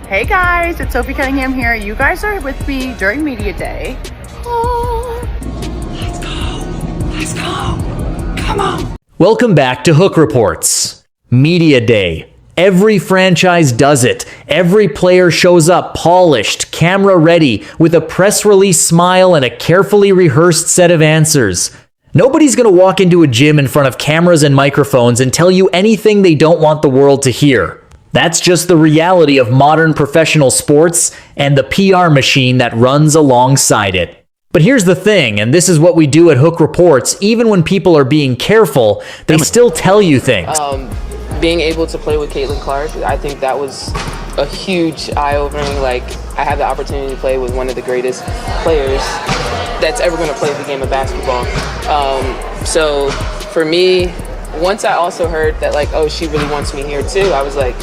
Hey guys, it's Sophie Cunningham here. You guys are with me during Media Day. Oh. Let's go. Come on. Welcome back to Hook Reports. Media Day. Every franchise does it. Every player shows up polished, camera ready, with a press release smile and a carefully rehearsed set of answers. Nobody's going to walk into a gym in front of cameras and microphones and tell you anything they don't want the world to hear. That's just the reality of modern professional sports and the PR machine that runs alongside it. But here's the thing, and this is what we do at Hook Reports, even when people are being careful, they still tell you things. Being able to play with Caitlin Clark, I think that was a huge eye-opening. Like, I had the opportunity to play with one of the greatest players that's ever going to play the game of basketball. So for me, once I also heard that, like, oh, she really wants me here too, I was like,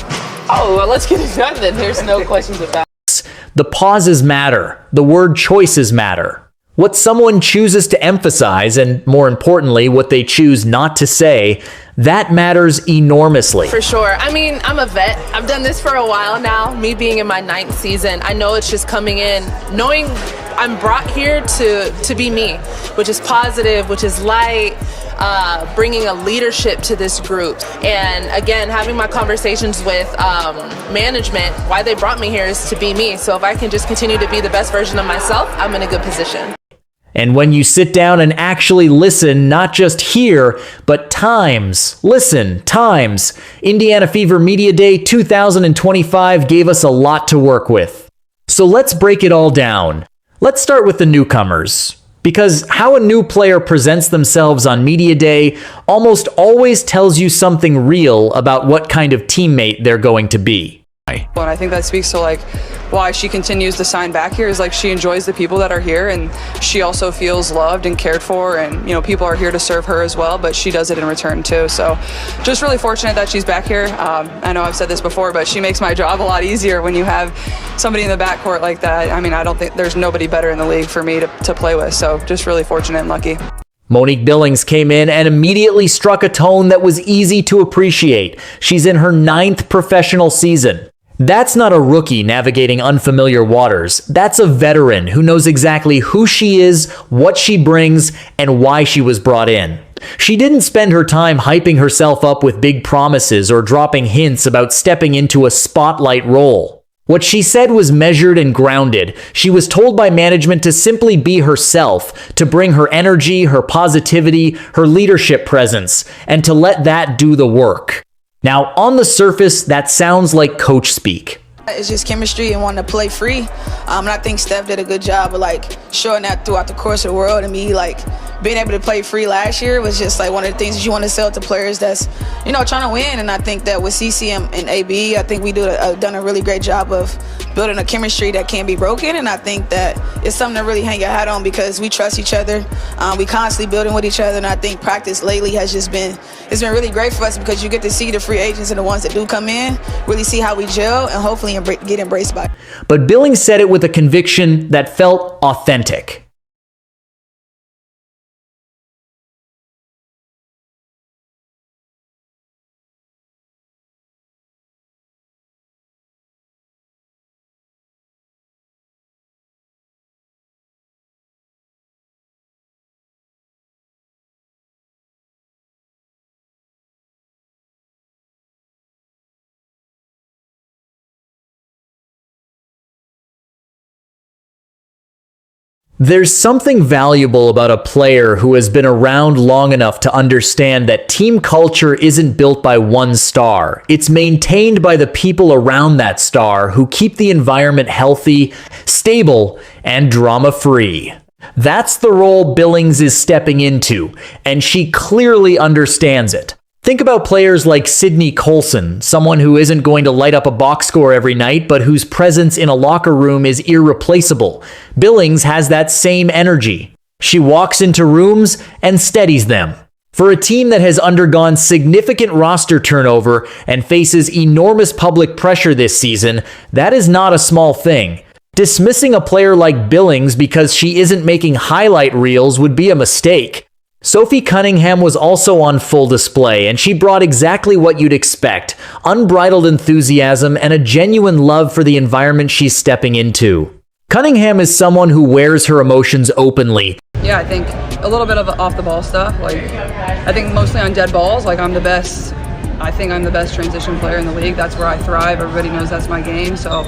oh, well, let's get it done then. There's no questions about it. The pauses matter. The word choices matter. What someone chooses to emphasize, and more importantly, what they choose not to say, that matters enormously. For sure. I mean, I'm a vet. I've done this for a while now. Me being in my 9th season, I know it's just coming in, knowing I'm brought here to be me, which is positive, which is light, bringing a leadership to this group. And again, having my conversations with management, why they brought me here is to be me. So if I can just continue to be the best version of myself, I'm in a good position. And when you sit down and actually listen, not just hear, but times, listen, times. Indiana Fever Media Day 2025 gave us a lot to work with. So let's break it all down. Let's start with the newcomers. Because how a new player presents themselves on Media Day almost always tells you something real about what kind of teammate they're going to be. And I think that speaks to like why she continues to sign back here is like she enjoys the people that are here, and she also feels loved and cared for, and people are here to serve her as well, but she does it in return too. So just really fortunate that she's back here. I know I've said this before, but she makes my job a lot easier when you have somebody in the backcourt like that. I mean, I don't think there's nobody better in the league for me to play with, so just really fortunate and lucky. Monique Billings came in and immediately struck a tone that was easy to appreciate. She's in her 9th professional season. That's not a rookie navigating unfamiliar waters. That's a veteran who knows exactly who she is, what she brings, and why she was brought in. She didn't spend her time hyping herself up with big promises or dropping hints about stepping into a spotlight role. What she said was measured and grounded. She was told by management to simply be herself, to bring her energy, her positivity, her leadership presence, and to let that do the work. Now, on the surface, that sounds like coach speak. It's just chemistry and wanting to play free. And I think Steph did a good job of like showing that throughout the course of the world. And me like being able to play free last year was just like one of the things that you want to sell to players that's, trying to win. And I think that with CCM and AB, I think we done a really great job of building a chemistry that can't be broken. And I think that it's something to really hang your hat on because we trust each other. We constantly building with each other. And I think practice lately has just been, it's been really great for us because you get to see the free agents and the ones that do come in, really see how we gel and hopefully get embraced by. But Billings said it with a conviction that felt authentic. There's something valuable about a player who has been around long enough to understand that team culture isn't built by one star. It's maintained by the people around that star who keep the environment healthy, stable, and drama-free. That's the role Billings is stepping into, and she clearly understands it. Think about players like Sydney Colson, someone who isn't going to light up a box score every night, but whose presence in a locker room is irreplaceable. Billings has that same energy. She walks into rooms and steadies them. For a team that has undergone significant roster turnover and faces enormous public pressure this season, that is not a small thing. Dismissing a player like Billings because she isn't making highlight reels would be a mistake. Sophie Cunningham was also on full display, and she brought exactly what you'd expect: unbridled enthusiasm and a genuine love for the environment she's stepping into. Cunningham is someone who wears her emotions openly. Yeah, I think a little bit of off the ball stuff. Like, I think mostly on dead balls. Like, I'm the best. I think I'm the best transition player in the league. That's where I thrive. Everybody knows that's my game. So,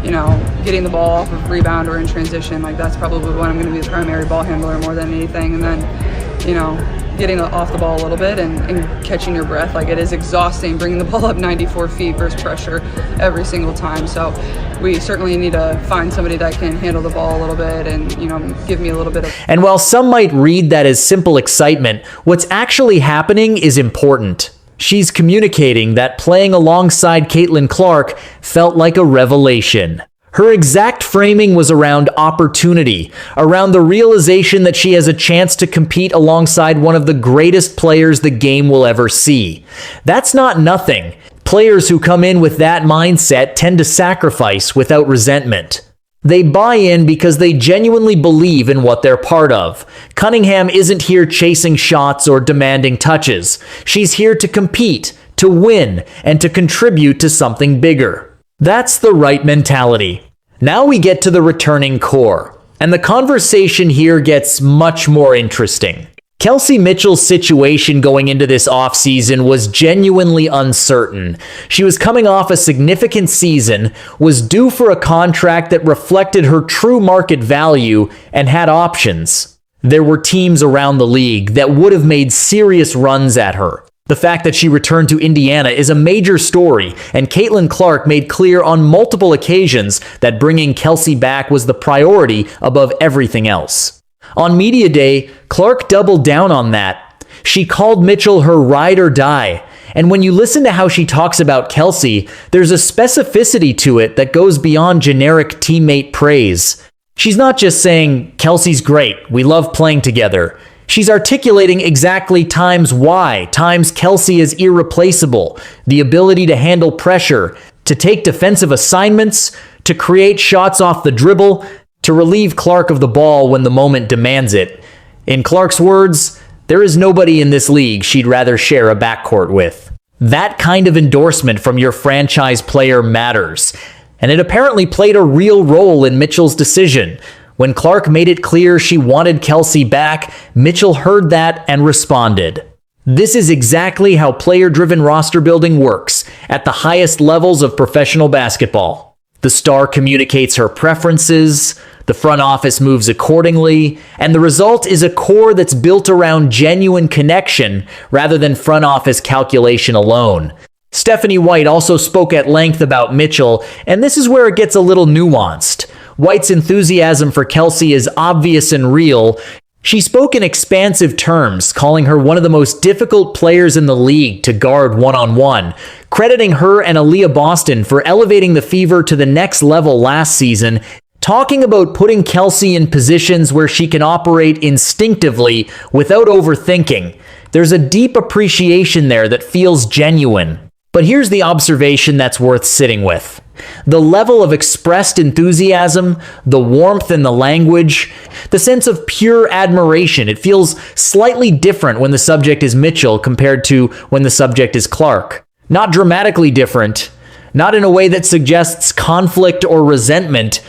you know, getting the ball off of rebound or in transition, like, that's probably when I'm going to be the primary ball handler more than anything. And then, you know, getting off the ball a little bit and catching your breath. Like, it is exhausting bringing the ball up 94 feet versus pressure every single time. So we certainly need to find somebody that can handle the ball a little bit and, you know, give me a little bit of... And while some might read that as simple excitement, what's actually happening is important. She's communicating that playing alongside Caitlin Clark felt like a revelation. Her exact framing was around opportunity, around the realization that she has a chance to compete alongside one of the greatest players the game will ever see. That's not nothing. Players who come in with that mindset tend to sacrifice without resentment. They buy in because they genuinely believe in what they're part of. Cunningham isn't here chasing shots or demanding touches. She's here to compete, to win, and to contribute to something bigger. That's the right mentality. Now we get to the returning core, and the conversation here gets much more interesting. Kelsey Mitchell's situation going into this offseason was genuinely uncertain. She was coming off a significant season, was due for a contract that reflected her true market value, and had options. There were teams around the league that would have made serious runs at her. The fact that she returned to Indiana is a major story, and Caitlin Clark made clear on multiple occasions that bringing Kelsey back was the priority above everything else. On Media Day, Clark doubled down on that. She called Mitchell her ride or die, and when you listen to how she talks about Kelsey, there's a specificity to it that goes beyond generic teammate praise. She's not just saying, "Kelsey's great, we love playing together." She's articulating exactly times why, times Kelsey is irreplaceable, the ability to handle pressure, to take defensive assignments, to create shots off the dribble, to relieve Clark of the ball when the moment demands it. In Clark's words, there is nobody in this league she'd rather share a backcourt with. That kind of endorsement from your franchise player matters, and it apparently played a real role in Mitchell's decision. When Clark made it clear she wanted Kelsey back, Mitchell heard that and responded. This is exactly how player-driven roster building works at the highest levels of professional basketball. The star communicates her preferences, the front office moves accordingly, and the result is a core that's built around genuine connection rather than front office calculation alone. Stephanie White also spoke at length about Mitchell, and this is where it gets a little nuanced. White's enthusiasm for Kelsey is obvious and real. She spoke in expansive terms, calling her one of the most difficult players in the league to guard one-on-one, crediting her and Aaliyah Boston for elevating the Fever to the next level last season, talking about putting Kelsey in positions where she can operate instinctively without overthinking. There's a deep appreciation there that feels genuine. But here's the observation that's worth sitting with. The level of expressed enthusiasm, the warmth in the language, the sense of pure admiration, it feels slightly different when the subject is Mitchell compared to when the subject is Clark. Not dramatically different, not in a way that suggests conflict or resentment,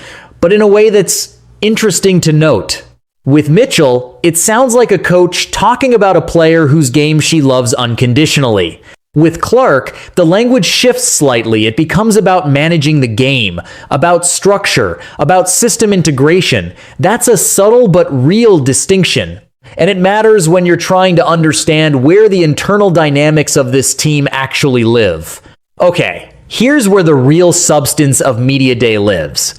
but in a way that's interesting to note. With Mitchell, it sounds like a coach talking about a player whose game she loves unconditionally. With Clark, the language shifts slightly. It becomes about managing the game, about structure, about system integration. That's a subtle but real distinction. And it matters when you're trying to understand where the internal dynamics of this team actually live. Okay, here's where the real substance of Media Day lives.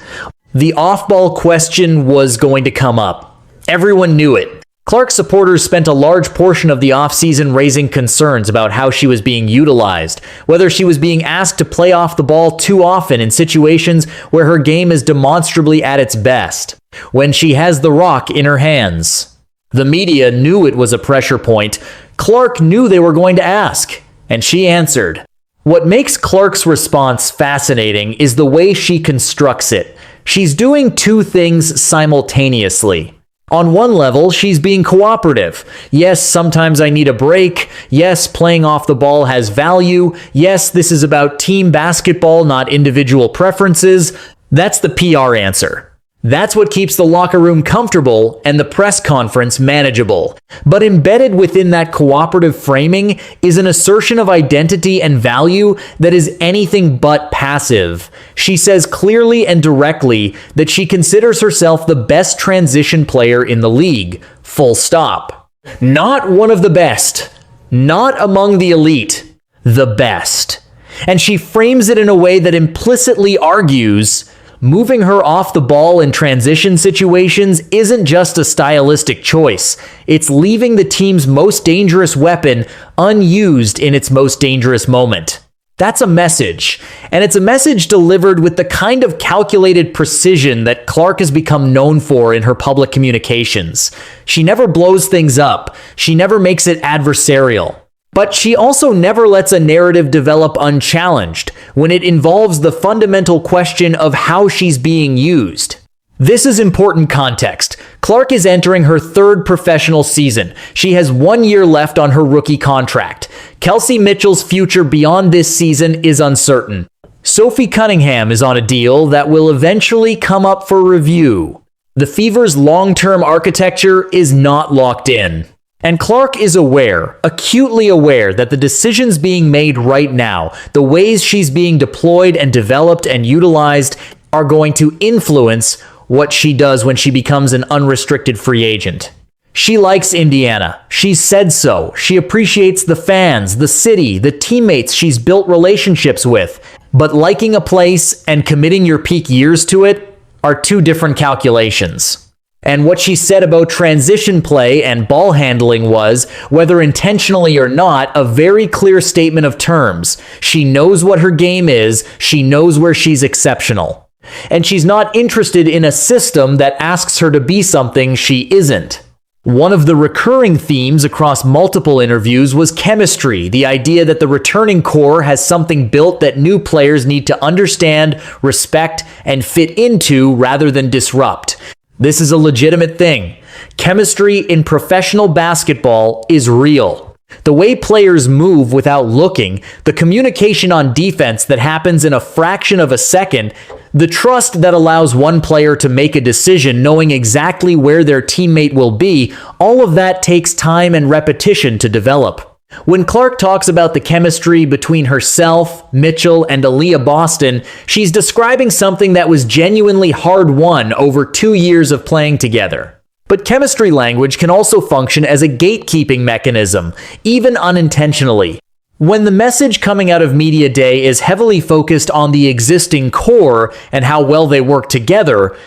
The off-ball question was going to come up. Everyone knew it. Clark supporters spent a large portion of the offseason raising concerns about how she was being utilized, whether she was being asked to play off the ball too often in situations where her game is demonstrably at its best, when she has the rock in her hands. The media knew it was a pressure point. Clark knew they were going to ask, and she answered. What makes Clark's response fascinating is the way she constructs it. She's doing two things simultaneously. On one level, she's being cooperative. Yes, sometimes I need a break. Yes, playing off the ball has value. Yes, this is about team basketball, not individual preferences. That's the PR answer. That's what keeps the locker room comfortable and the press conference manageable. But embedded within that cooperative framing is an assertion of identity and value that is anything but passive. She says clearly and directly that she considers herself the best transition player in the league. Full stop. Not one of the best. Not among the elite. The best. And she frames it in a way that implicitly argues moving her off the ball in transition situations isn't just a stylistic choice. It's leaving the team's most dangerous weapon unused in its most dangerous moment. That's a message, and it's a message delivered with the kind of calculated precision that Clark has become known for in her public communications. She never blows things up. She never makes it adversarial. But she also never lets a narrative develop unchallenged when it involves the fundamental question of how she's being used. This is important context. Clark is entering her third professional season. She has 1 year left on her rookie contract. Kelsey Mitchell's future beyond this season is uncertain. Sophie Cunningham is on a deal that will eventually come up for review. The Fever's long-term architecture is not locked in. And Clark is aware, acutely aware, that the decisions being made right now, the ways she's being deployed and developed and utilized, are going to influence what she does when she becomes an unrestricted free agent. She likes Indiana. She's said so. She appreciates the fans, the city, the teammates she's built relationships with. But liking a place and committing your peak years to it are two different calculations. And what she said about transition play and ball handling was, whether intentionally or not, a very clear statement of terms. She knows what her game is, she knows where she's exceptional. And she's not interested in a system that asks her to be something she isn't. One of the recurring themes across multiple interviews was chemistry, the idea that the returning core has something built that new players need to understand, respect, and fit into rather than disrupt. This is a legitimate thing. Chemistry in professional basketball is real. The way players move without looking, the communication on defense that happens in a fraction of a second, the trust that allows one player to make a decision knowing exactly where their teammate will be, all of that takes time and repetition to develop. When Clark talks about the chemistry between herself, Mitchell, and Aaliyah Boston, she's describing something that was genuinely hard-won over 2 years of playing together. But chemistry language can also function as a gatekeeping mechanism, even unintentionally. When the message coming out of Media Day is heavily focused on the existing core and how well they work together,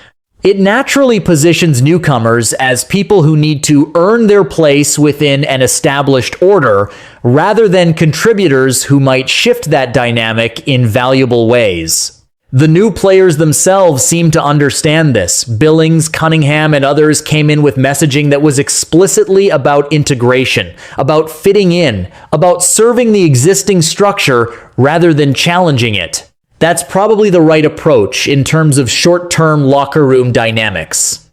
it naturally positions newcomers as people who need to earn their place within an established order, rather than contributors who might shift that dynamic in valuable ways. The new players themselves seem to understand this. Billings, Cunningham, and others came in with messaging that was explicitly about integration, about fitting in, about serving the existing structure rather than challenging it. That's probably the right approach in terms of short-term locker room dynamics.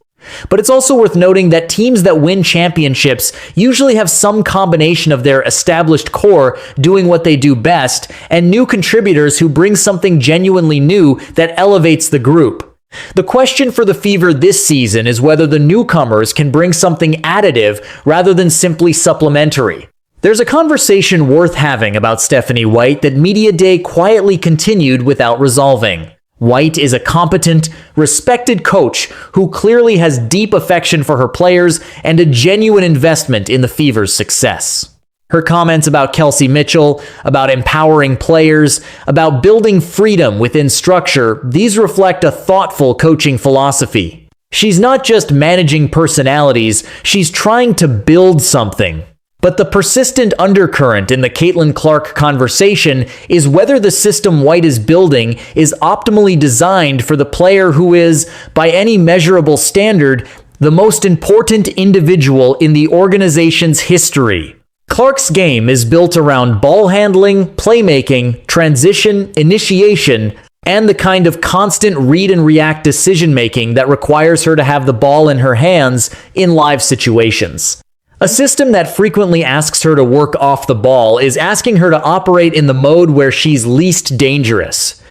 But it's also worth noting that teams that win championships usually have some combination of their established core doing what they do best and new contributors who bring something genuinely new that elevates the group. The question for the Fever this season is whether the newcomers can bring something additive rather than simply supplementary. There's a conversation worth having about Stephanie White that Media Day quietly continued without resolving. White is a competent, respected coach who clearly has deep affection for her players and a genuine investment in the Fever's success. Her comments about Kelsey Mitchell, about empowering players, about building freedom within structure, these reflect a thoughtful coaching philosophy. She's not just managing personalities, she's trying to build something. But the persistent undercurrent in the Caitlin Clark conversation is whether the system White is building is optimally designed for the player who is, by any measurable standard, the most important individual in the organization's history. Clark's game is built around ball handling, playmaking, transition, initiation, and the kind of constant read and react decision-making that requires her to have the ball in her hands in live situations. A system that frequently asks her to work off the ball is asking her to operate in the mode where she's least dangerous.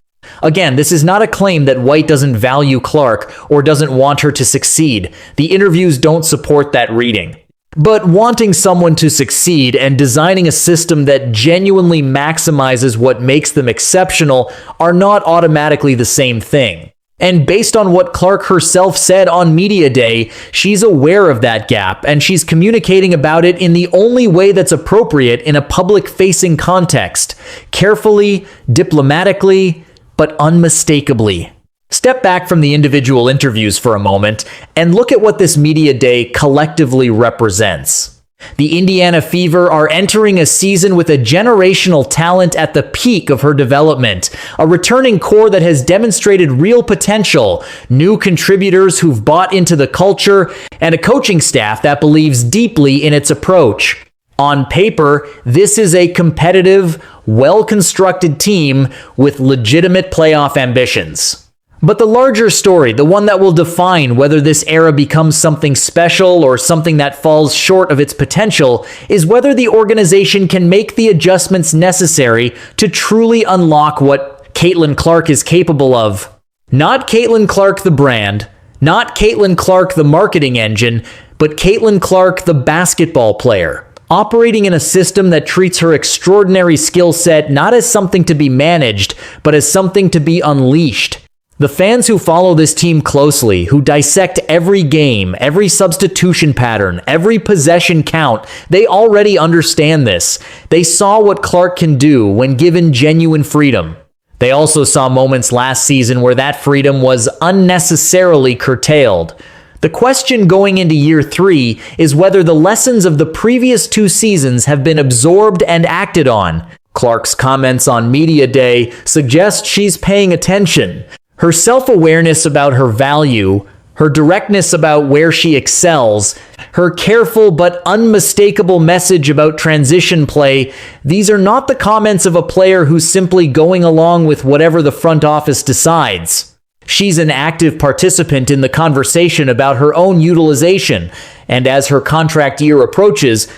Again, this is not a claim that White doesn't value Clark or doesn't want her to succeed. The interviews don't support that reading. But wanting someone to succeed and designing a system that genuinely maximizes what makes them exceptional are not automatically the same thing. And based on what Clark herself said on Media Day, she's aware of that gap, and she's communicating about it in the only way that's appropriate in a public-facing context, carefully, diplomatically, but unmistakably. Step back from the individual interviews for a moment and look at what this Media Day collectively represents. The Indiana Fever are entering a season with a generational talent at the peak of her development, a returning core that has demonstrated real potential, new contributors who've bought into the culture, and a coaching staff that believes deeply in its approach. On paper, this is a competitive, well-constructed team with legitimate playoff ambitions. But the larger story, the one that will define whether this era becomes something special or something that falls short of its potential, is whether the organization can make the adjustments necessary to truly unlock what Caitlin Clark is capable of. Not Caitlin Clark the brand, not Caitlin Clark the marketing engine, but Caitlin Clark the basketball player, operating in a system that treats her extraordinary skill set not as something to be managed, but as something to be unleashed. The fans who follow this team closely, who dissect every game, every substitution pattern, every possession count, they already understand this. They saw what Clark can do when given genuine freedom. They also saw moments last season where that freedom was unnecessarily curtailed. The question going into year 3 is whether the lessons of the previous 2 seasons have been absorbed and acted on. Clark's comments on Media Day suggest she's paying attention. Her self-awareness about her value, her directness about where she excels, her careful but unmistakable message about transition play, these are not the comments of a player who's simply going along with whatever the front office decides. She's an active participant in the conversation about her own utilization, and as her contract year approaches,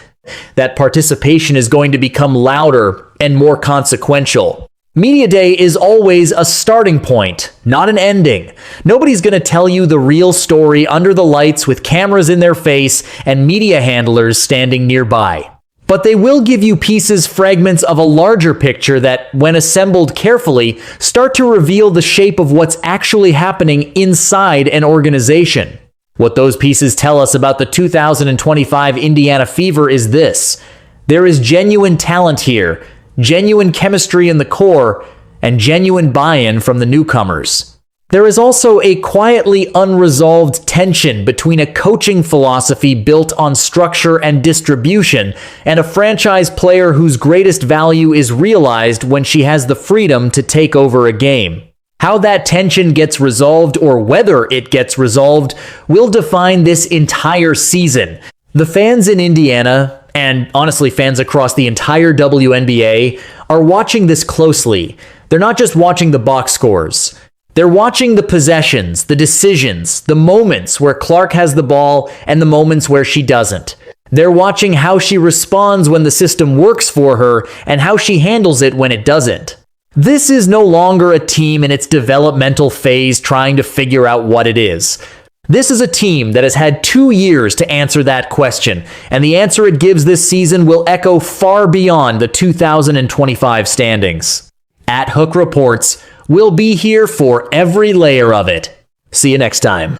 that participation is going to become louder and more consequential. Media Day is always a starting point, not an ending. Nobody's going to tell you the real story under the lights with cameras in their face and media handlers standing nearby. But they will give you pieces, fragments of a larger picture that, when assembled carefully, start to reveal the shape of what's actually happening inside an organization. What those pieces tell us about the 2025 Indiana Fever is this: there is genuine talent here, genuine chemistry in the core, and genuine buy-in from the newcomers. There is also a quietly unresolved tension between a coaching philosophy built on structure and distribution and a franchise player whose greatest value is realized when she has the freedom to take over a game. How that tension gets resolved, or whether it gets resolved, will define this entire season. The fans in Indiana, and honestly fans across the entire WNBA, are watching this closely. They're not just watching the box scores. They're watching the possessions, the decisions, the moments where Clark has the ball and the moments where she doesn't. They're watching how she responds when the system works for her and how she handles it when it doesn't. This is no longer a team in its developmental phase trying to figure out what it is. This is a team that has had 2 years to answer that question, and the answer it gives this season will echo far beyond the 2025 standings. At Hook Reports, we'll be here for every layer of it. See you next time.